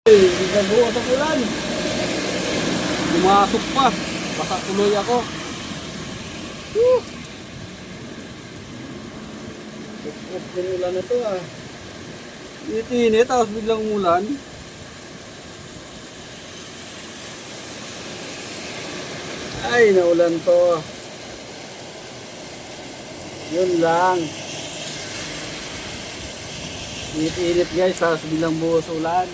Biglang bukas ang ulan. Pumasok pa. Basa tuloy ako. Woo! Pupuk yung ulan na to ah. Init-init tapos biglang umulan. Ay, naulan to. Yun lang. Init-init guys tapos biglang buhos ulan.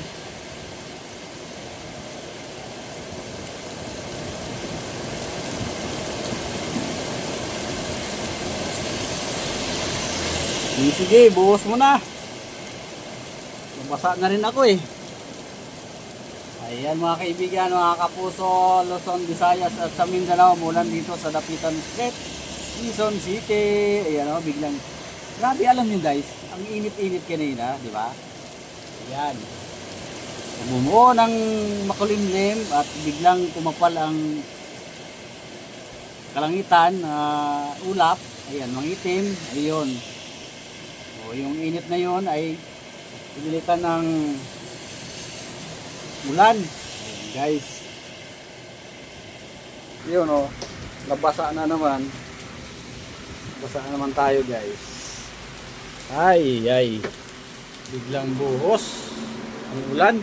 Sige, buhos mo na. Nabasa na rin ako eh. Ayan mga kaibigan, mga kapuso, Luzon, Visayas at sa Mindanao, mulan dito sa Dapitan Street, Quezon City. Ayan o, biglang, grabe alam nyo guys, ang init-init kanina, di ba? Ayan. Bumuo ng makulimlim at biglang kumapal ang kalangitan, ulap, ayan, mangitim, ayun. O, yung init na yon ay pinilitan ng ulan. Ayan, guys. Yun o. Nabasa na naman. Nabasa na naman tayo guys. Ay. Biglang buhos ang ulan.